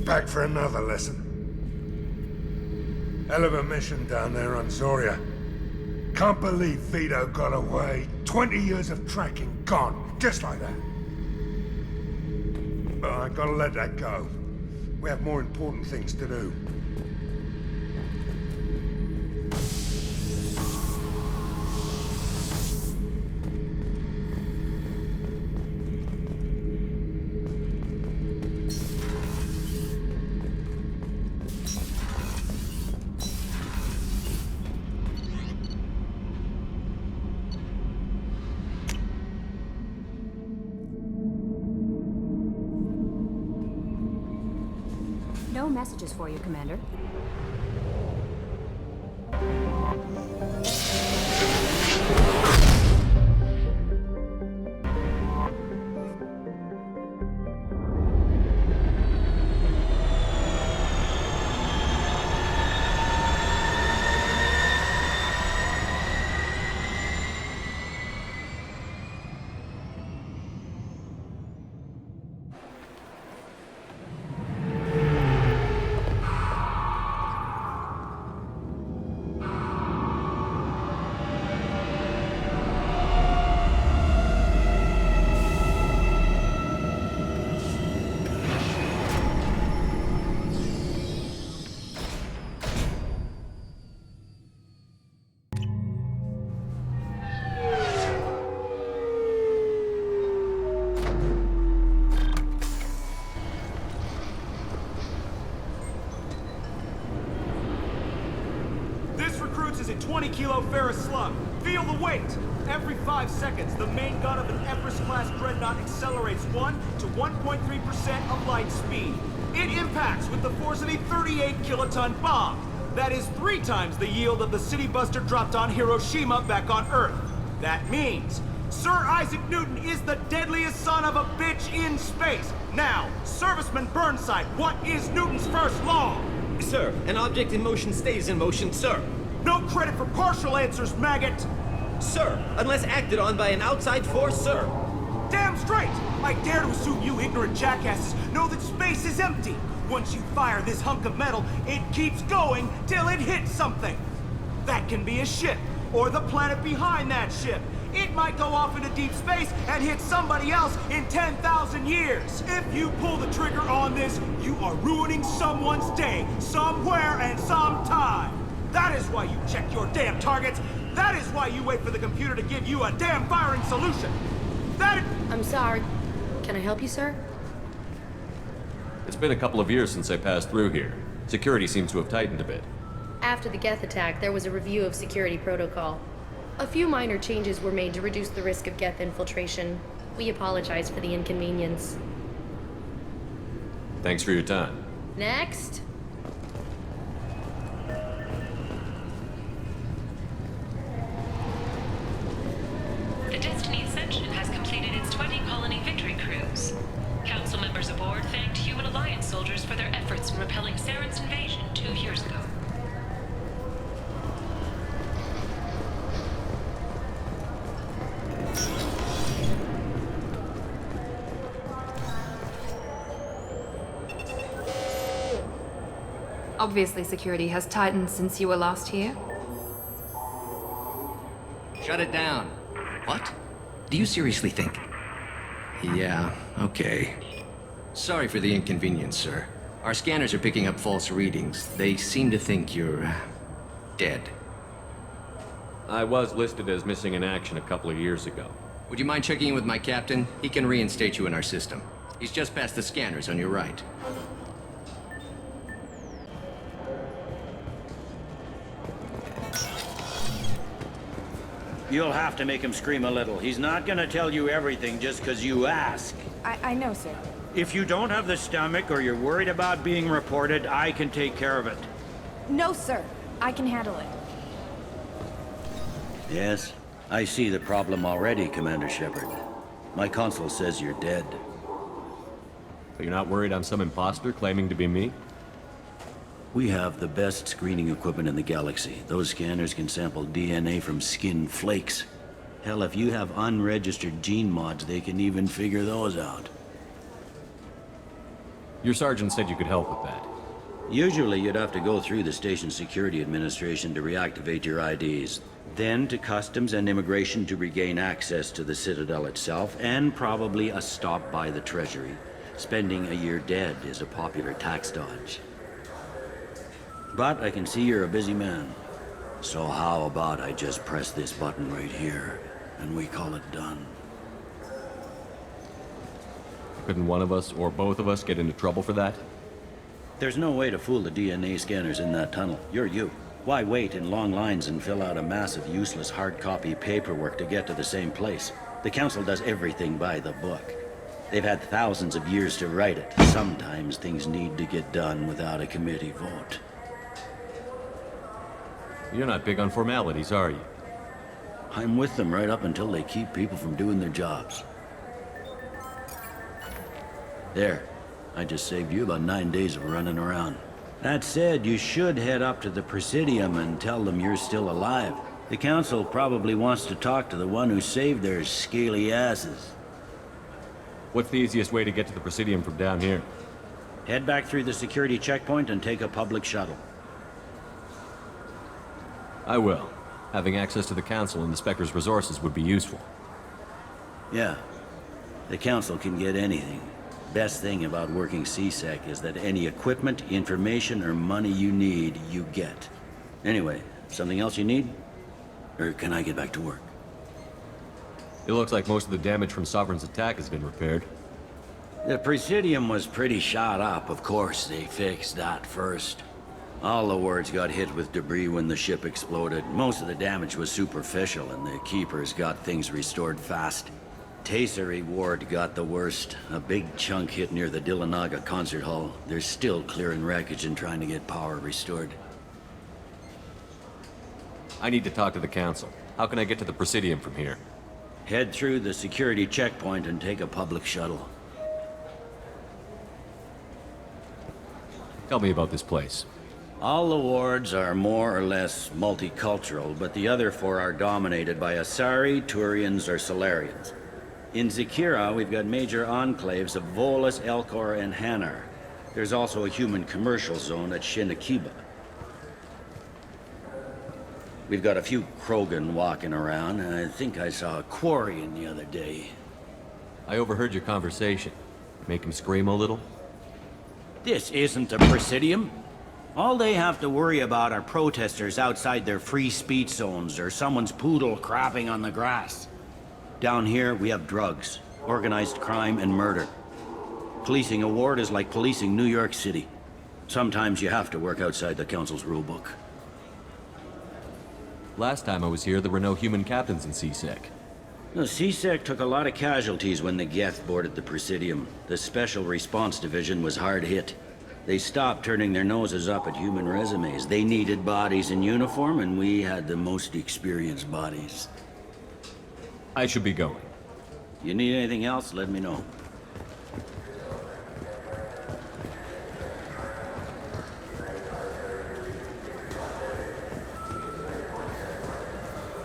Back for another lesson. Hell of a mission down there on Zoria. Can't believe Vito got away. 20 years of tracking gone, just like that. But I gotta let that go. We have more important things to do. No messages for you, Commander. Is a 20-kilo ferrous slug. Feel the weight! Every 5 seconds, the main gun of an Empress-class dreadnought accelerates 1 to 1.3% of light speed. It impacts with the force of a 38-kiloton bomb. That is 3 times the yield of the city buster dropped on Hiroshima back on Earth. That means Sir Isaac Newton is the deadliest son of a bitch in space. Now, Serviceman Burnside, what is Newton's first law? Sir, an object in motion stays in motion, sir. No credit for partial answers, maggot! Sir, unless acted on by an outside force, sir. Damn straight! I dare to assume you ignorant jackasses know that space is empty. Once you fire this hunk of metal, it keeps going till it hits something. That can be a ship, or the planet behind that ship. It might go off into deep space and hit somebody else in 10,000 years. If you pull the trigger on this, you are ruining someone's day, somewhere and sometime. That is why you check your damn targets. That is why you wait for the computer to give you a damn firing solution. I'm sorry. Can I help you, sir? It's been a couple of years since I passed through here. Security seems to have tightened a bit. After the Geth attack, there was a review of security protocol. A few minor changes were made to reduce the risk of Geth infiltration. We apologize for the inconvenience. Thanks for your time. Next. The Destiny Ascension has completed its 20-colony victory cruise. Council members aboard thanked Human Alliance soldiers for their efforts in repelling Saren's invasion 2 years ago. Obviously, security has tightened since you were last here. Shut it down. What? Do you seriously think? Yeah, okay. Sorry for the inconvenience, sir. Our scanners are picking up false readings. They seem to think you're dead. I was listed as missing in action a couple of years ago. Would you mind checking in with my captain? He can reinstate you in our system. He's just past the scanners on your right. You'll have to make him scream a little. He's not gonna tell you everything just because you ask. I know, sir. If you don't have the stomach or you're worried about being reported, I can take care of it. No, sir. I can handle it. Yes, I see the problem already, Commander Shepard. My console says you're dead. But you're not worried I'm some imposter claiming to be me? We have the best screening equipment in the galaxy. Those scanners can sample DNA from skin flakes. Hell, if you have unregistered gene mods, they can even figure those out. Your sergeant said you could help with that. Usually you'd have to go through the station security administration to reactivate your IDs, then to customs and immigration to regain access to the Citadel itself, and probably a stop by the Treasury. Spending a year dead is a popular tax dodge. But I can see you're a busy man. So how about I just press this button right here, and we call it done? Couldn't one of us, or both of us, get into trouble for that? There's no way to fool the DNA scanners in that tunnel. You're you. Why wait in long lines and fill out a massive useless hard copy paperwork to get to the same place? The Council does everything by the book. They've had thousands of years to write it. Sometimes things need to get done without a committee vote. You're not big on formalities, are you? I'm with them right up until they keep people from doing their jobs. There. I just saved you about 9 days of running around. That said, you should head up to the Presidium and tell them you're still alive. The Council probably wants to talk to the one who saved their scaly asses. What's the easiest way to get to the Presidium from down here? Head back through the security checkpoint and take a public shuttle. I will. Having access to the Council and the Spectre's resources would be useful. Yeah. The Council can get anything. Best thing about working CSEC is that any equipment, information, or money you need, you get. Anyway, something else you need? Or can I get back to work? It looks like most of the damage from Sovereign's attack has been repaired. The Presidium was pretty shot up. Of course, they fixed that first. All the wards got hit with debris when the ship exploded. Most of the damage was superficial, and the Keepers got things restored fast. Tasery Ward got the worst. A big chunk hit near the Dillanaga concert hall. They're still clearing wreckage and trying to get power restored. I need to talk to the Council. How can I get to the Presidium from here? Head through the security checkpoint and take a public shuttle. Tell me about this place. All the wards are more or less multicultural, but the other four are dominated by Asari, Turians, or Solarians. In Zakira, we've got major enclaves of Volus, Elcor, and Hanar. There's also a human commercial zone at Shinakiba. We've got a few Krogan walking around, and I think I saw a Quarian the other day. I overheard your conversation. Make him scream a little? This isn't the Presidium. All they have to worry about are protesters outside their free speech zones or someone's poodle crapping on the grass. Down here, we have drugs, organized crime, and murder. Policing a ward is like policing New York City. Sometimes you have to work outside the Council's rulebook. Last time I was here, there were no human captains in CSEC. The CSEC took a lot of casualties when the Geth boarded the Presidium. The Special Response Division was hard hit. They stopped turning their noses up at human resumes. They needed bodies in uniform, and we had the most experienced bodies. I should be going. You need anything else, let me know.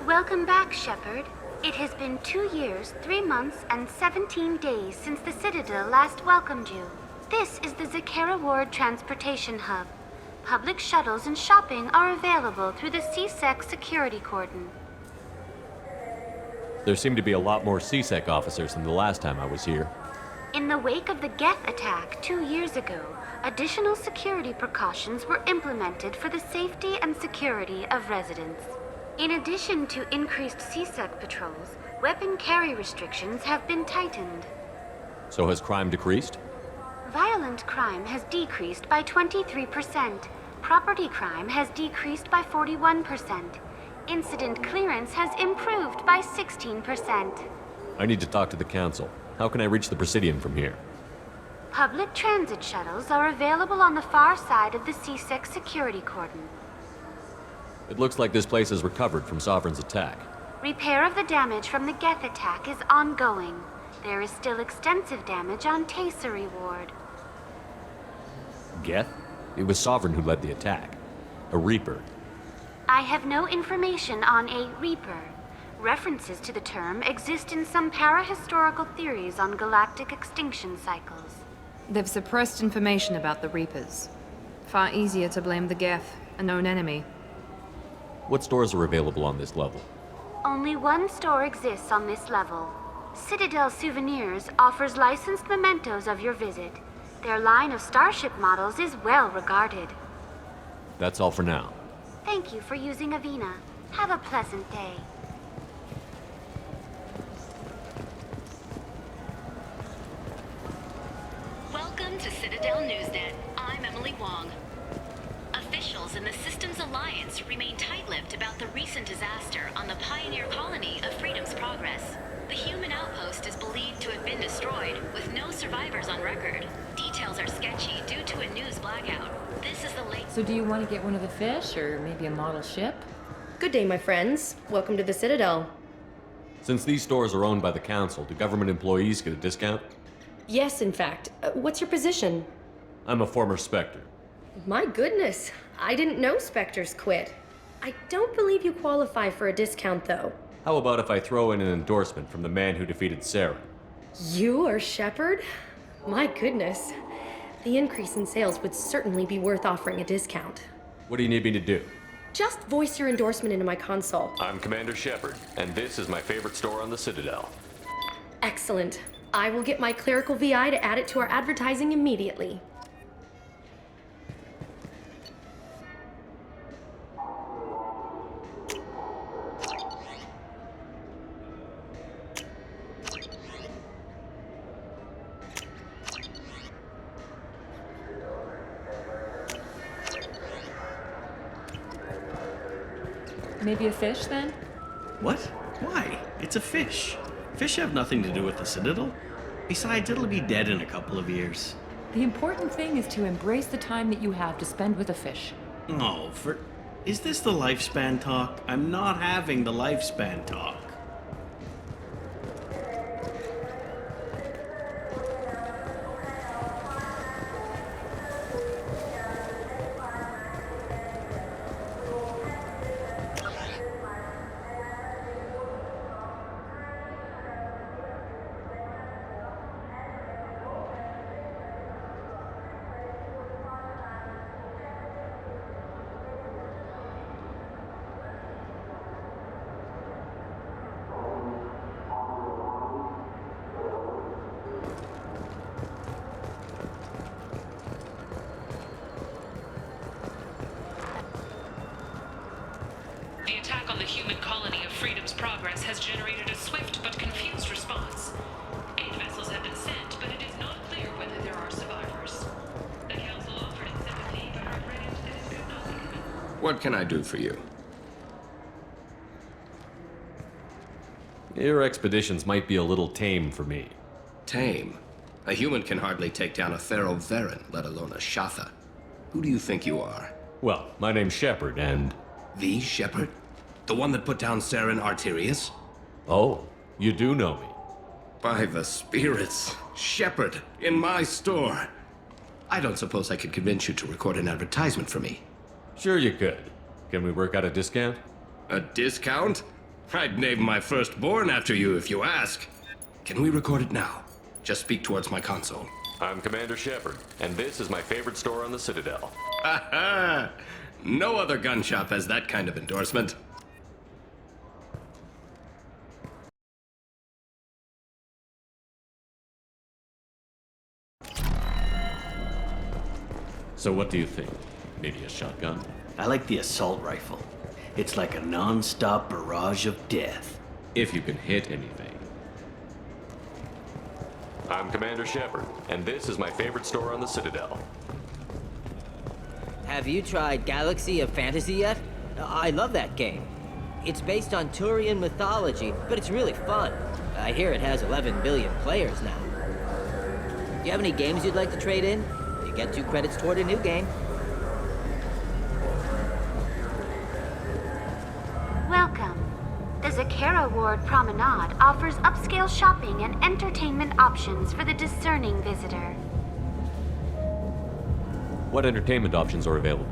Welcome back, Shepard. It has been 2 years, 3 months, and 17 days since the Citadel last welcomed you. This is the Zakera Ward Transportation Hub. Public shuttles and shopping are available through the CSEC security cordon. There seem to be a lot more CSEC officers than the last time I was here. In the wake of the Geth attack 2 years ago, additional security precautions were implemented for the safety and security of residents. In addition to increased CSEC patrols, weapon carry restrictions have been tightened. So has crime decreased? Violent crime has decreased by 23%. Property crime has decreased by 41%. Incident clearance has improved by 16%. I need to talk to the Council. How can I reach the Presidium from here? Public transit shuttles are available on the far side of the CSEC security cordon. It looks like this place has recovered from Sovereign's attack. Repair of the damage from the Geth attack is ongoing. There is still extensive damage on Tasery Ward. Geth? It was Sovereign who led the attack. A Reaper. I have no information on a Reaper. References to the term exist in some parahistorical theories on galactic extinction cycles. They've suppressed information about the Reapers. Far easier to blame the Geth, a known enemy. What stores are available on this level? Only one store exists on this level. Citadel Souvenirs offers licensed mementos of your visit. Their line of starship models is well regarded. That's all for now. Thank you for using Avina. Have a pleasant day. Welcome to Citadel Newsnet. I'm Emily Wong. Officials in the Systems Alliance remain tight-lipped about the recent disaster on the pioneer colony of Freedom's Progress. The human outpost is believed to have been destroyed, with no survivors on record. Details are sketchy due to a news blackout. This is the late... So do you want to get one of the fish, or maybe a model ship? Good day, my friends. Welcome to the Citadel. Since these stores are owned by the Council, do government employees get a discount? Yes, in fact. What's your position? I'm a former Spectre. My goodness. I didn't know Spectres quit. I don't believe you qualify for a discount, though. How about if I throw in an endorsement from the man who defeated Sarah? You are Shepard? My goodness. The increase in sales would certainly be worth offering a discount. What do you need me to do? Just voice your endorsement into my console. I'm Commander Shepard, and this is my favorite store on the Citadel. Excellent. I will get my clerical VI to add it to our advertising immediately. Maybe a fish, then? What? Why? It's a fish. Fish have nothing to do with the Citadel. Besides, it'll be dead in a couple of years. The important thing is to embrace the time that you have to spend with a fish. Oh, is this the lifespan talk? I'm not having the lifespan talk. The attack on the human colony of Freedom's Progress has generated a swift but confused response. 8 vessels have been sent, but it is not clear whether there are survivors. The Council offered its sympathy, but regretted that it could not be given. What can I do for you? Your expeditions might be a little tame for me. Tame? A human can hardly take down a Theroveran, let alone a Shatha. Who do you think you are? Well, my name's Shepard, and... The Shepard? The one that put down Saren Arterius? Oh, you do know me. By the spirits. Shepard, in my store. I don't suppose I could convince you to record an advertisement for me. Sure you could. Can we work out a discount? A discount? I'd name my firstborn after you if you ask. Can we record it now? Just speak towards my console. I'm Commander Shepard, and this is my favorite store on the Citadel. Ha ha! No other gun shop has that kind of endorsement. So what do you think? Maybe a shotgun? I like the assault rifle. It's like a non-stop barrage of death. If you can hit anything. I'm Commander Shepard, and this is my favorite store on the Citadel. Have you tried Galaxy of Fantasy yet? I love that game. It's based on Turian mythology, but it's really fun. I hear it has 11 billion players now. Do you have any games you'd like to trade in? You get 2 credits toward a new game. Welcome. The Zakera Ward Promenade offers upscale shopping and entertainment options for the discerning visitor. What entertainment options are available?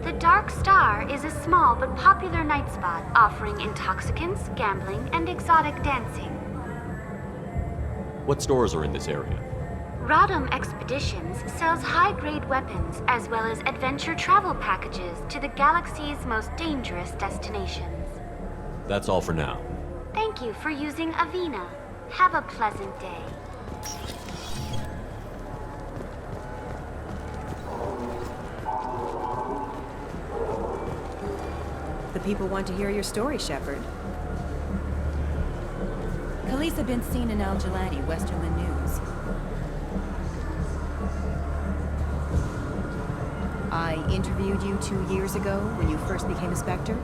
The Dark Star is a small but popular night spot offering intoxicants, gambling, and exotic dancing. What stores are in this area? Rodham Expeditions sells high-grade weapons as well as adventure travel packages to the galaxy's most dangerous destinations. That's all for now. Thank you for using Avina. Have a pleasant day. The people want to hear your story, Shepard. Khaleesa been seen in Al Jalani, Westerland News. I interviewed you 2 years ago when you first became a Spectre.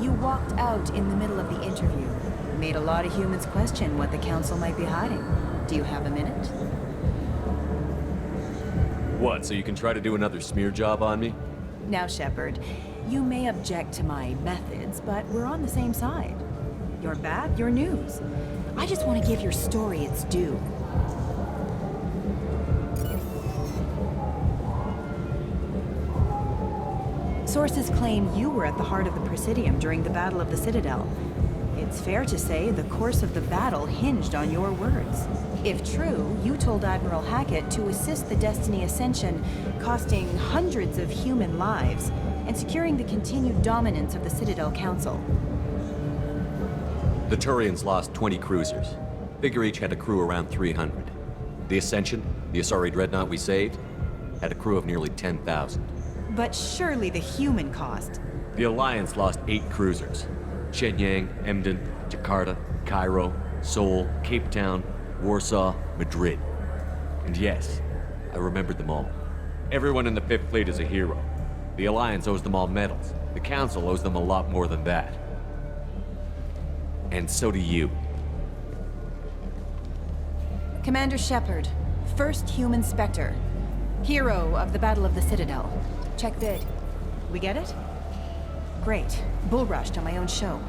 You walked out in the middle of the interview. Made a lot of humans question what the Council might be hiding. Do you have a minute? What, so you can try to do another smear job on me? Now, Shepard, you may object to my methods, but we're on the same side. You're bad, you're news. I just want to give your story its due. Sources claim you were at the heart of the Presidium during the Battle of the Citadel. It's fair to say the course of the battle hinged on your words. If true, you told Admiral Hackett to assist the Destiny Ascension, costing hundreds of human lives, and securing the continued dominance of the Citadel Council. The Turians lost 20 cruisers. Figure each had a crew around 300. The Ascension, the Asari dreadnought we saved, had a crew of nearly 10,000. But surely the human cost. The Alliance lost 8 cruisers. Shenyang, Emden, Jakarta, Cairo, Seoul, Cape Town, Warsaw, Madrid. And yes, I remembered them all. Everyone in the Fifth Fleet is a hero. The Alliance owes them all medals. The Council owes them a lot more than that. And so do you. Commander Shepard, first human Spectre. Hero of the Battle of the Citadel. Check vid. We get it? Great. Bull rushed on my own show.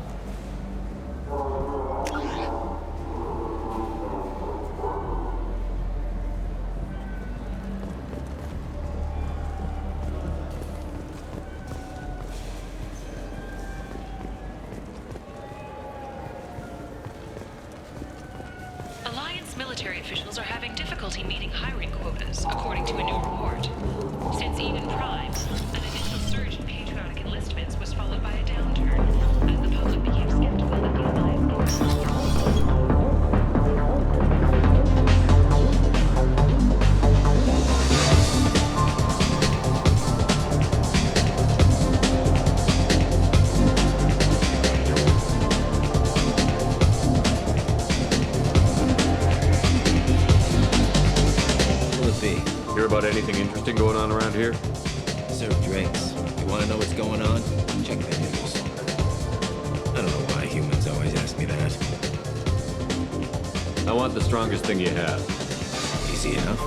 Alliance military officials are having difficulty meeting hiring quotas, according to a new report. Since Eden Prime, an initial surge in patriotic enlistments was followed by a downturn, as the public became skeptical that the Alliance Hear about anything interesting going on around here? Serve drinks. You want to know what's going on? Check the news. I don't know why humans always ask me that. I want the strongest thing you have. Easy enough.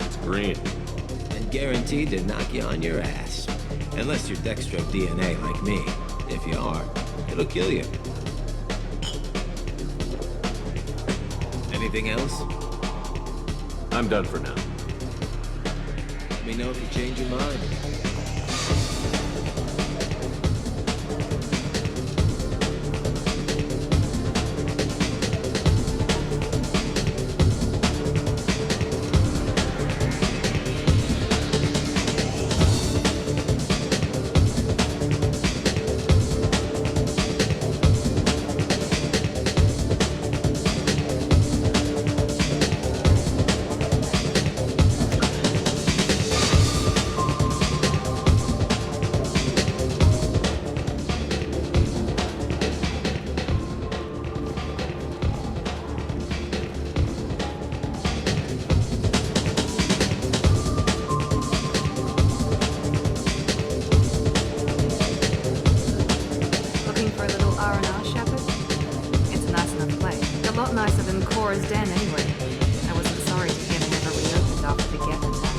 It's green. And guaranteed to knock you on your ass. Unless you're Dextro DNA like me. If you are, it'll kill you. Anything else? I'm done for now. Let me know if you change your mind. Den anyway. I wasn't sorry to hear they never reopened after the Geth attack.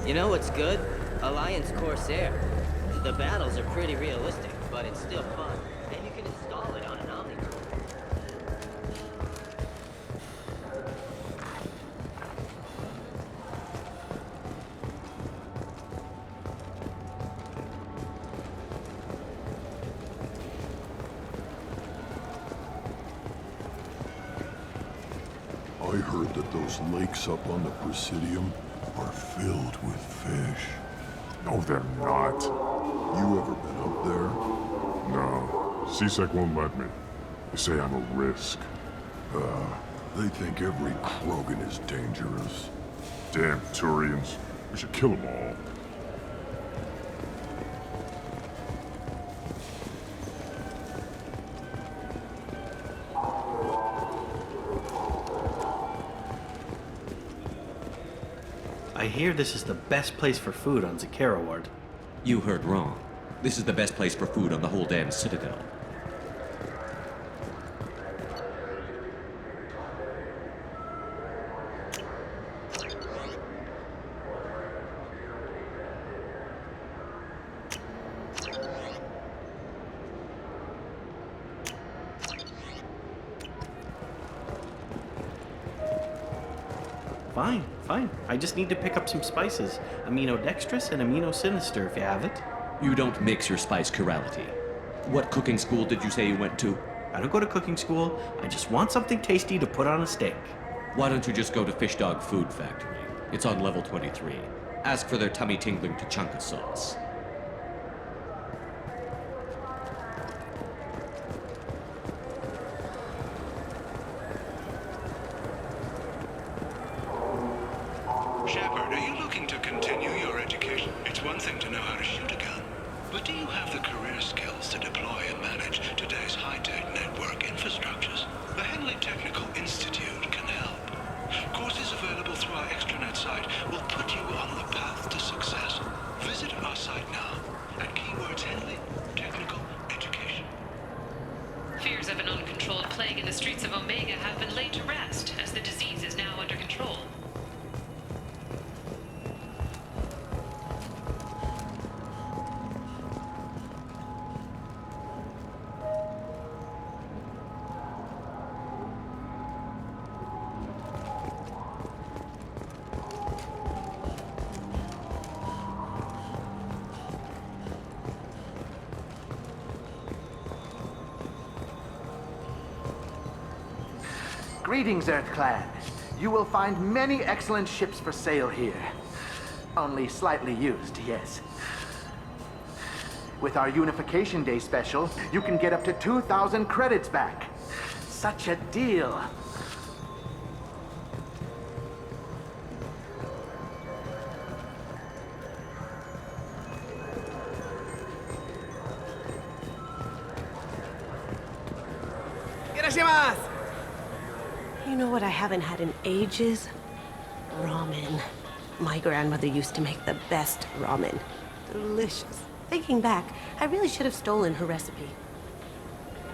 You know what's good? Alliance Corsair. The battles are pretty realistic, but it's still fun. I heard that those lakes up on the Presidium are filled with fish. No, they're not. You ever been up there? No. CSEC won't let me. They say I'm a risk. They think every Krogan is dangerous. Damn Turians. We should kill them all. I hear this is the best place for food on Zakera Ward. You heard wrong. This is the best place for food on the whole damn Citadel. Fine. I just need to pick up some spices. Aminodextrous and aminosinister if you have it. You don't mix your spice chirality. What cooking school did you say you went to? I don't go to cooking school. I just want something tasty to put on a steak. Why don't you just go to Fish Dog Food Factory? It's on level 23. Ask for their tummy-tingling tachanka sauce. Shepard, are you looking to continue your education? It's one thing to know how to shoot a gun, but do you have the career skills to deploy and manage today's high-tech network infrastructures? The Henley Technical Institute can help. Courses available through our extranet site will put you on the path to success. Visit our site now at keywords Henley Technical Education. Fears of an uncontrolled plague in the streets of Omega have been laid to rest, as the disease is now under control. Greetings, Earth Clan. You will find many excellent ships for sale here. Only slightly used, yes. With our Unification Day special, you can get up to 2,000 credits back. Such a deal. You know what I haven't had in ages? Ramen. My grandmother used to make the best ramen. Delicious. Thinking back, I really should have stolen her recipe.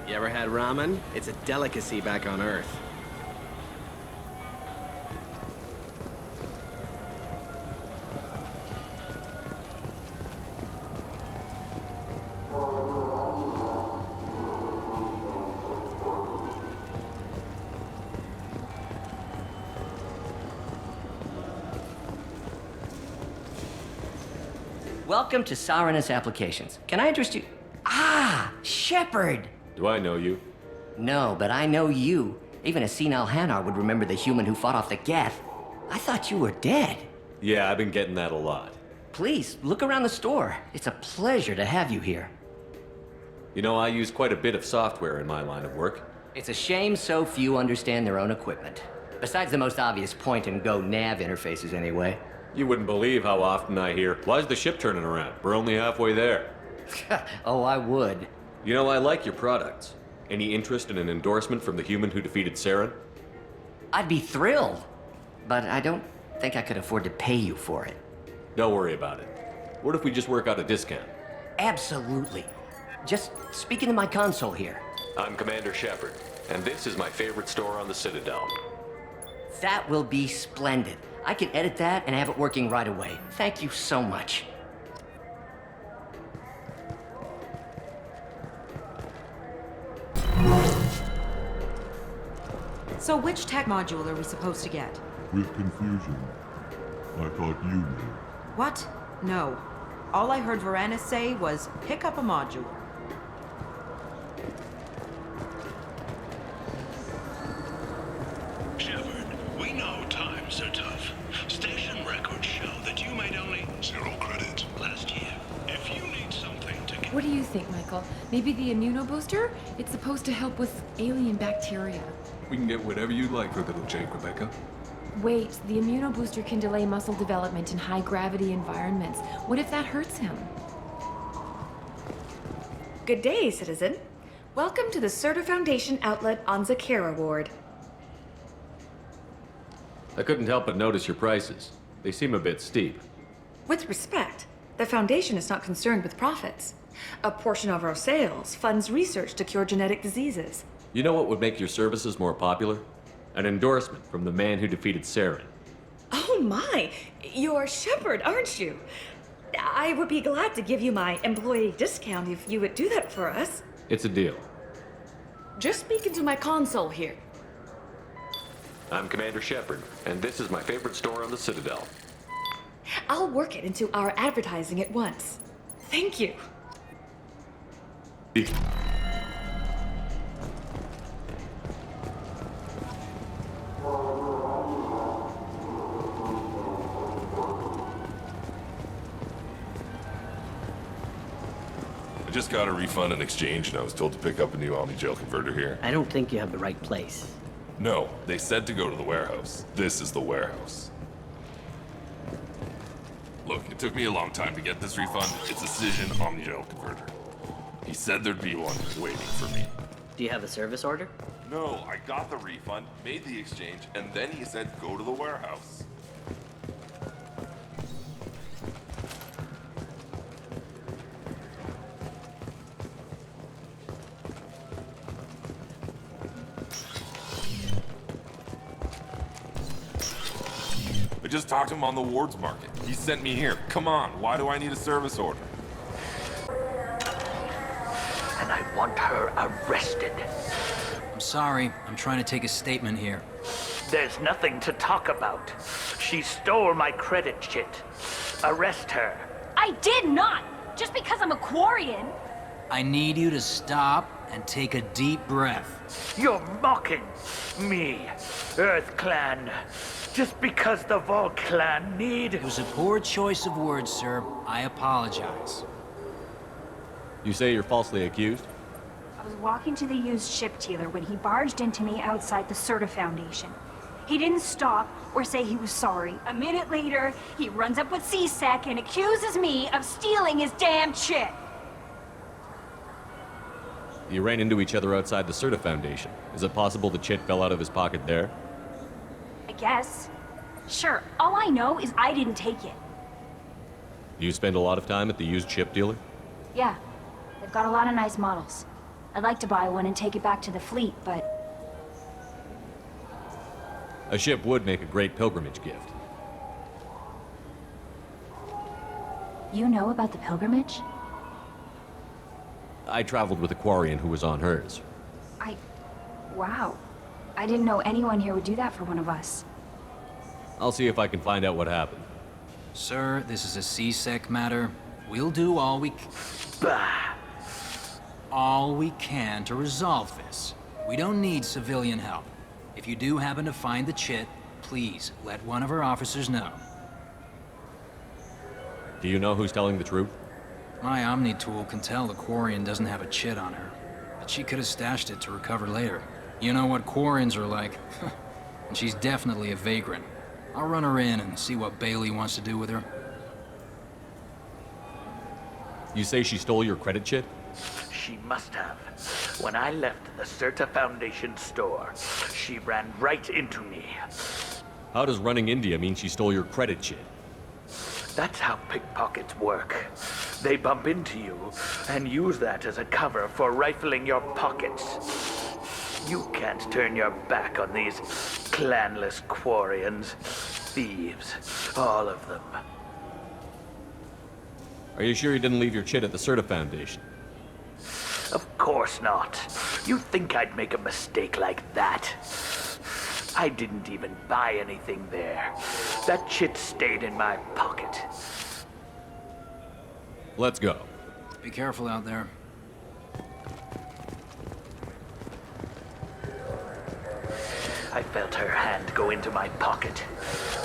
You ever had ramen? It's a delicacy back on Earth. Welcome to Saranus Applications. Can I interest you? Ah, Shepard! Do I know you? No, but I know you. Even a senile Hanar would remember the human who fought off the Geth. I thought you were dead. Yeah, I've been getting that a lot. Please, look around the store. It's a pleasure to have you here. You know, I use quite a bit of software in my line of work. It's a shame so few understand their own equipment. Besides the most obvious point-and-go nav interfaces, anyway. You wouldn't believe how often I hear, "Why's the ship turning around? We're only halfway there." Oh, I would. You know, I like your products. Any interest in an endorsement from the human who defeated Saren? I'd be thrilled. But I don't think I could afford to pay you for it. Don't worry about it. What if we just work out a discount? Absolutely. Just speak into my console here. I'm Commander Shepard, and this is my favorite store on the Citadel. That will be splendid. I can edit that and have it working right away. Thank you so much. So which tech module are we supposed to get? With confusion. I thought you knew. What? No. All I heard Varanus say was, pick up a module. Shepard, Michael. Maybe the immunobooster? It's supposed to help with alien bacteria. We can get whatever you like for little Jake, Rebecca. Wait, the immunobooster can delay muscle development in high-gravity environments. What if that hurts him? Good day, citizen. Welcome to the Certa Foundation outlet on Zakera Ward. I couldn't help but notice your prices. They seem a bit steep. With respect, the Foundation is not concerned with profits. A portion of our sales funds research to cure genetic diseases. You know what would make your services more popular? An endorsement from the man who defeated Saren. Oh my! You're Shepard, aren't you? I would be glad to give you my employee discount if you would do that for us. It's a deal. Just speak into my console here. I'm Commander Shepard, and this is my favorite store on the Citadel. I'll work it into our advertising at once. Thank you. I just got a refund and exchange, and I was told to pick up a new Omni-Gel converter here. I don't think you have the right place. No, they said to go to the warehouse. This is the warehouse. Look, it took me a long time to get this refund. It's a Cision Omni-Gel converter. He said there'd be one waiting for me. Do you have a service order? No, I got the refund, made the exchange, and then he said go to the warehouse. I just talked to him on the wards market. He sent me here. Come on, why do I need a service order? And I want her arrested. I'm sorry, I'm trying to take a statement here. There's nothing to talk about. She stole my credit chit. Arrest her. I did not! Just because I'm a Quarian! I need you to stop and take a deep breath. You're mocking me, Earth Clan. Just because the Vol Clan need... It was a poor choice of words, sir. I apologize. You say you're falsely accused? I was walking to the used ship dealer when he barged into me outside the Certa Foundation. He didn't stop or say he was sorry. A minute later, he runs up with C-Sec and accuses me of stealing his damn chip. You ran into each other outside the Certa Foundation. Is it possible the chit fell out of his pocket there? I guess. Sure, all I know is I didn't take it. Do you spend a lot of time at the used ship dealer? Yeah, they've got a lot of nice models. I'd like to buy one and take it back to the fleet, but... A ship would make a great pilgrimage gift. You know about the pilgrimage? I traveled with a Quarian who was on hers. Wow. I didn't know anyone here would do that for one of us. I'll see if I can find out what happened. Sir, this is a C-Sec matter. We'll do all we can to resolve this. We don't need civilian help. If you do happen to find the chit, please let one of our officers know. Do you know who's telling the truth? My Omni tool can tell the Quarian doesn't have a chit on her, but she could have stashed it to recover later. You know what Quarians are like. And she's definitely a vagrant. I'll run her in and see what Bailey wants to do with her. You say she stole your credit chit? She must have. When I left the Certa Foundation store, she ran right into me. How does running India mean she stole your credit chit? That's how pickpockets work. They bump into you and use that as a cover for rifling your pockets. You can't turn your back on these clanless Quarians. Thieves, all of them. Are you sure you didn't leave your chit at the Certa Foundation? Of course not. You think I'd make a mistake like that? I didn't even buy anything there. That chit stayed in my pocket. Let's go. Be careful out there. I felt her hand go into my pocket.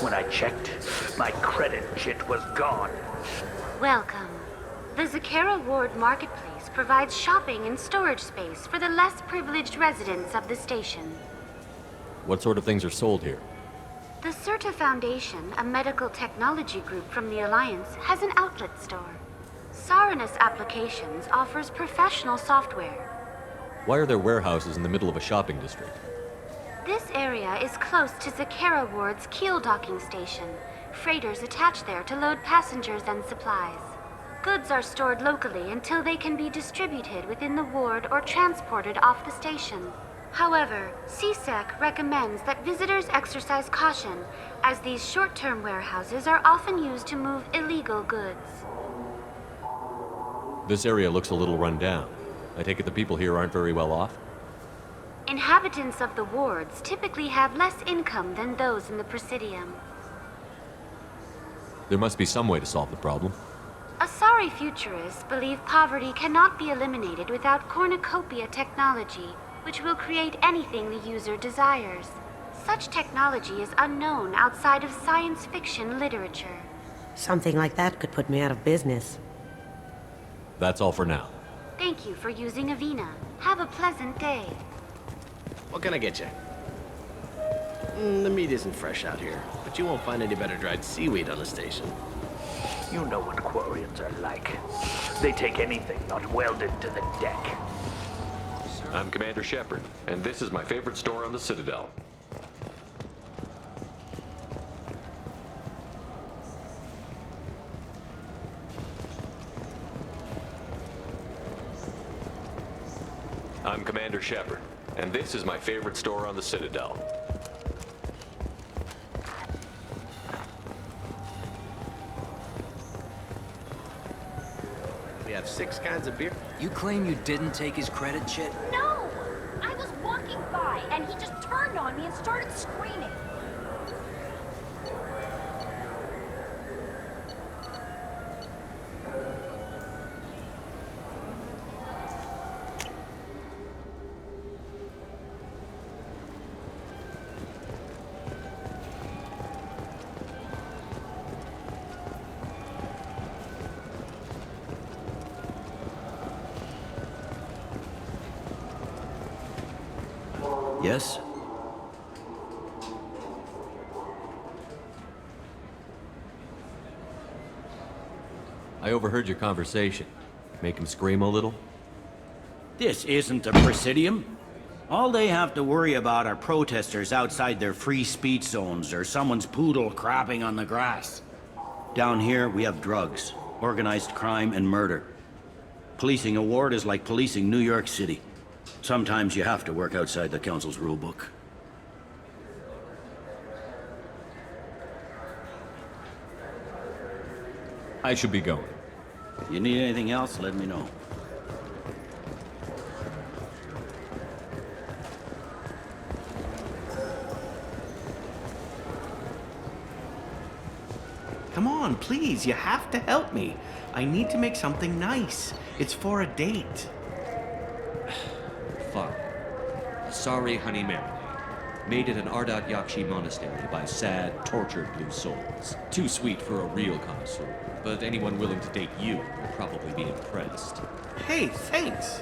When I checked, my credit chit was gone. Welcome. The Zakera Ward Marketplace provides shopping and storage space for the less privileged residents of the station. What sort of things are sold here? The Certa Foundation, a medical technology group from the Alliance, has an outlet store. Saranus Applications offers professional software. Why are there warehouses in the middle of a shopping district? This area is close to Zakera Ward's keel docking station. Freighters attach there to load passengers and supplies. Goods are stored locally until they can be distributed within the ward or transported off the station. However, CSEC recommends that visitors exercise caution, as these short-term warehouses are often used to move illegal goods. This area looks a little run down. I take it the people here aren't very well off? Inhabitants of the wards typically have less income than those in the Presidium. There must be some way to solve the problem. Asari futurists believe poverty cannot be eliminated without cornucopia technology, which will create anything the user desires. Such technology is unknown outside of science fiction literature. Something like that could put me out of business. That's all for now. Thank you for using Avina. Have a pleasant day. What can I get you? The meat isn't fresh out here, but you won't find any better dried seaweed on the station. You know what Quarians are like. They take anything not welded to the deck. I'm Commander Shepard, and this is my favorite store on the Citadel. I'm Commander Shepard, and this is my favorite store on the Citadel. We have 6 kinds of beer. You claim you didn't take his credit, Chit? No! I was walking by, and he just turned on me and started screaming. Yes? I overheard your conversation. Make him scream a little? This isn't a Presidium. All they have to worry about are protesters outside their free speech zones or someone's poodle crapping on the grass. Down here, we have drugs, organized crime, and murder. Policing a ward is like policing New York City. Sometimes you have to work outside the Council's rulebook. I should be going. You need anything else, let me know. Come on, please, you have to help me. I need to make something nice. It's for a date. Fine. Sorry, honey marinade. Made at an Ardat Yakshi monastery by sad, tortured blue souls. Too sweet for a real connoisseur, but anyone willing to date you will probably be impressed. Hey, thanks.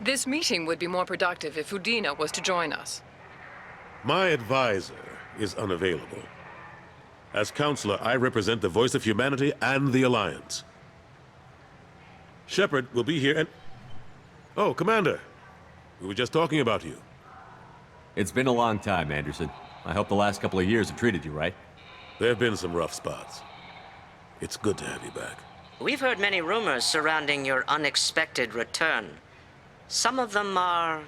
This meeting would be more productive if Udina was to join us. My advisor is unavailable. As counselor, I represent the voice of humanity and the Alliance. Shepard will be here and... Oh, Commander. We were just talking about you. It's been a long time, Anderson. I hope the last couple of years have treated you right. There have been some rough spots. It's good to have you back. We've heard many rumors surrounding your unexpected return. Some of them are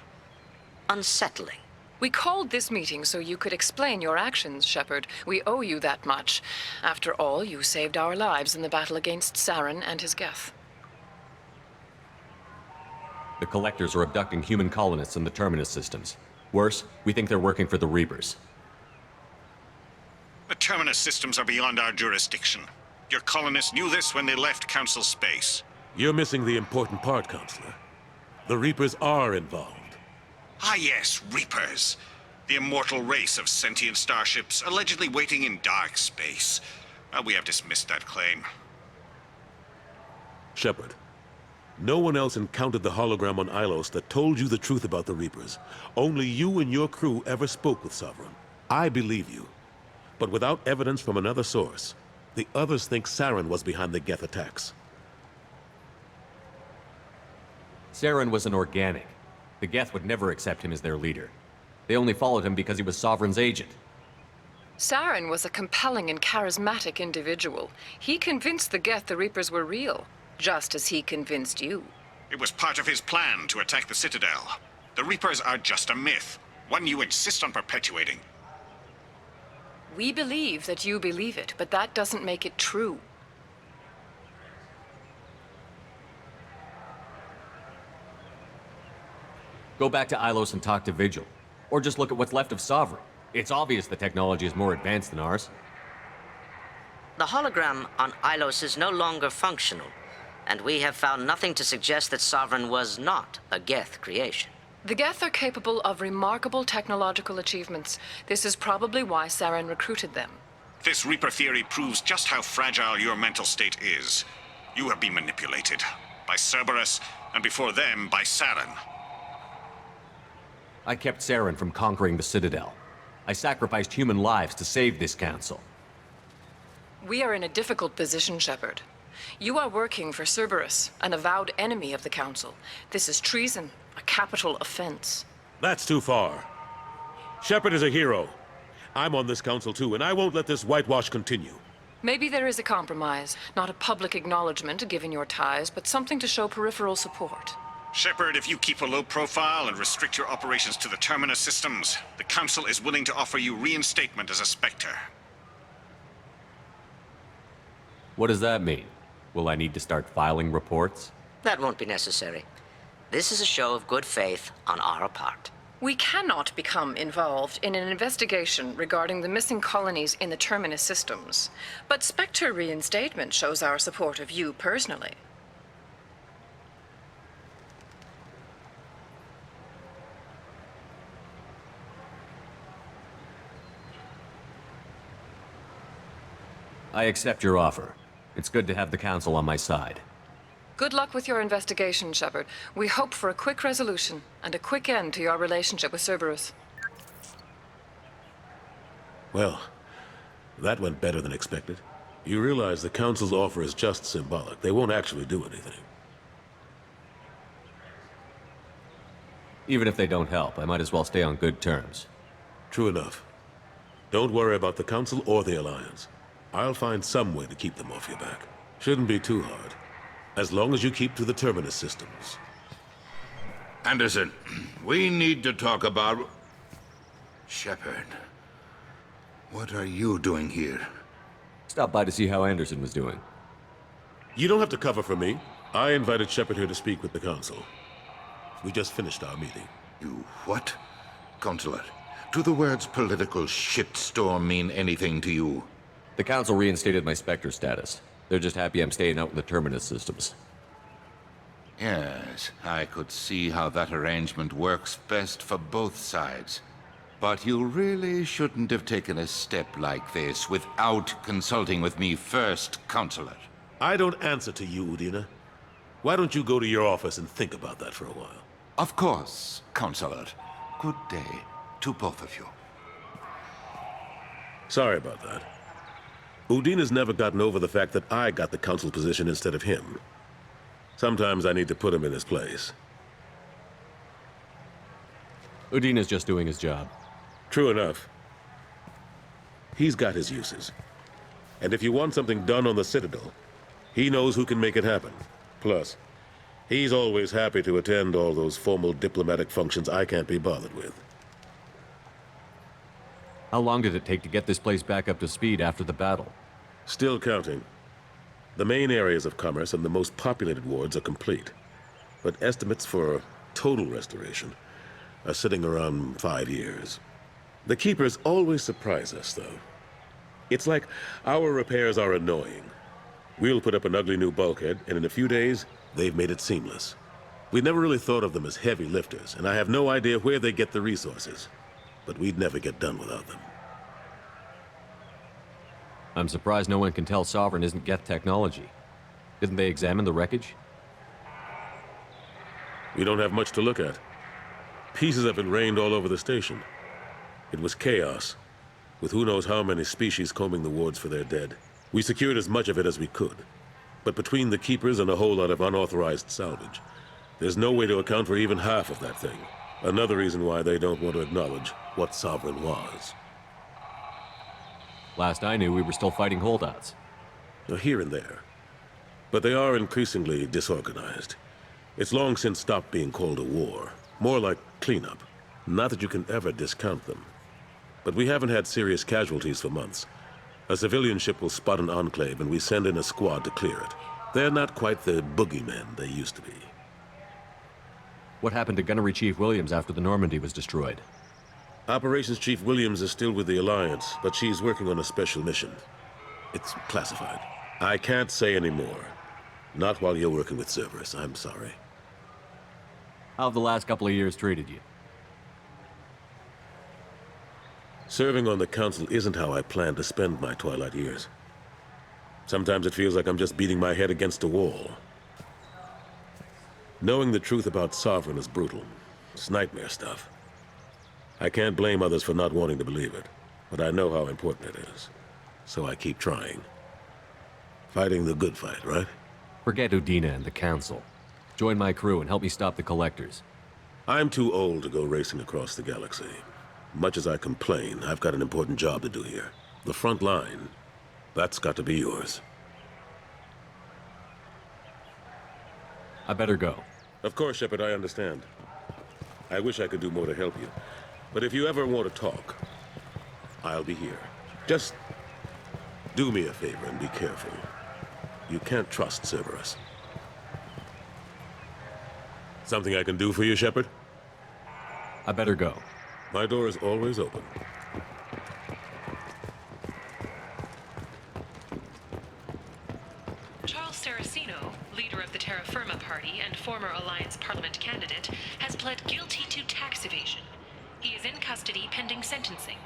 unsettling. We called this meeting so you could explain your actions, Shepard. We owe you that much. After all, you saved our lives in the battle against Saren and his Geth. The Collectors are abducting human colonists in the Terminus systems. Worse, we think they're working for the Reapers. The Terminus systems are beyond our jurisdiction. Your colonists knew this when they left Council space. You're missing the important part, Counselor. The Reapers are involved. Ah yes, Reapers. The immortal race of sentient starships allegedly waiting in dark space. We have dismissed that claim. Shepard, no one else encountered the hologram on Ilos that told you the truth about the Reapers. Only you and your crew ever spoke with Sovereign. I believe you. But without evidence from another source, the others think Saren was behind the Geth attacks. Saren was an organic. The Geth would never accept him as their leader. They only followed him because he was Sovereign's agent. Saren was a compelling and charismatic individual. He convinced the Geth the Reapers were real, just as he convinced you. It was part of his plan to attack the Citadel. The Reapers are just a myth, one you insist on perpetuating. We believe that you believe it, but that doesn't make it true. Go back to Ilos and talk to Vigil. Or just look at what's left of Sovereign. It's obvious the technology is more advanced than ours. The hologram on Ilos is no longer functional, and we have found nothing to suggest that Sovereign was not a Geth creation. The Geth are capable of remarkable technological achievements. This is probably why Saren recruited them. This Reaper theory proves just how fragile your mental state is. You have been manipulated. By Cerberus, and before them, by Saren. I kept Saren from conquering the Citadel. I sacrificed human lives to save this council. We are in a difficult position, Shepard. You are working for Cerberus, an avowed enemy of the Council. This is treason, a capital offense. That's too far. Shepard is a hero. I'm on this council too, and I won't let this whitewash continue. Maybe there is a compromise. Not a public acknowledgement given your ties, but something to show peripheral support. Shepard, if you keep a low profile and restrict your operations to the Terminus systems, the Council is willing to offer you reinstatement as a Spectre. What does that mean? Will I need to start filing reports? That won't be necessary. This is a show of good faith on our part. We cannot become involved in an investigation regarding the missing colonies in the Terminus systems. But Spectre reinstatement shows our support of you personally. I accept your offer. It's good to have the Council on my side. Good luck with your investigation, Shepard. We hope for a quick resolution and a quick end to your relationship with Cerberus. Well, that went better than expected. You realize the Council's offer is just symbolic. They won't actually do anything. Even if they don't help, I might as well stay on good terms. True enough. Don't worry about the Council or the Alliance. I'll find some way to keep them off your back. Shouldn't be too hard. As long as you keep to the Terminus systems. Anderson, we need to talk about... Shepard. What are you doing here? Stopped by to see how Anderson was doing. You don't have to cover for me. I invited Shepard here to speak with the Council. We just finished our meeting. You what? Counselor, do the words political shitstorm mean anything to you? The Council reinstated my Spectre status. They're just happy I'm staying out in the Terminus systems. Yes, I could see how that arrangement works best for both sides. But you really shouldn't have taken a step like this without consulting with me first, Counselor. I don't answer to you, Udina. Why don't you go to your office and think about that for a while? Of course, Counselor. Good day to both of you. Sorry about that. Udina's never gotten over the fact that I got the Council position instead of him. Sometimes I need to put him in his place. Udina's just doing his job. True enough. He's got his uses. And if you want something done on the Citadel, he knows who can make it happen. Plus, he's always happy to attend all those formal diplomatic functions I can't be bothered with. How long did it take to get this place back up to speed after the battle? Still counting. The main areas of commerce and the most populated wards are complete. But estimates for total restoration are sitting around 5 years. The Keepers always surprise us, though. It's like our repairs are annoying. We'll put up an ugly new bulkhead, and in a few days, they've made it seamless. We never really thought of them as heavy lifters, and I have no idea where they get the resources. But we'd never get done without them. I'm surprised no one can tell Sovereign isn't Geth technology. Didn't they examine the wreckage? We don't have much to look at. Pieces of it rained all over the station. It was chaos, with who knows how many species combing the wards for their dead. We secured as much of it as we could. But between the Keepers and a whole lot of unauthorized salvage, there's no way to account for even half of that thing. Another reason why they don't want to acknowledge what Sovereign was. Last I knew, we were still fighting holdouts. Here and there. But they are increasingly disorganized. It's long since stopped being called a war. More like cleanup. Not that you can ever discount them. But we haven't had serious casualties for months. A civilian ship will spot an enclave and we send in a squad to clear it. They're not quite the boogeymen they used to be. What happened to Gunnery Chief Williams after the Normandy was destroyed? Operations Chief Williams is still with the Alliance, but she's working on a special mission. It's classified. I can't say any more. Not while you're working with Cerberus, I'm sorry. How have the last couple of years treated you? Serving on the Council isn't how I plan to spend my twilight years. Sometimes it feels like I'm just beating my head against a wall. Knowing the truth about Sovereign is brutal. It's nightmare stuff. I can't blame others for not wanting to believe it, but I know how important it is. So I keep trying. Fighting the good fight, right? Forget Udina and the Council. Join my crew and help me stop the Collectors. I'm too old to go racing across the galaxy. Much as I complain, I've got an important job to do here. The front line, that's got to be yours. I better go. Of course, Shepard, I understand. I wish I could do more to help you. But if you ever want to talk, I'll be here. Just do me a favor and be careful. You can't trust Cerberus. Something I can do for you, Shepard? I better go. My door is always open. Charles Saraceno, leader of the Terra Firma Party and former Alliance Parliament candidate, has pled guilty to tax evasion. He is in custody pending sentencing.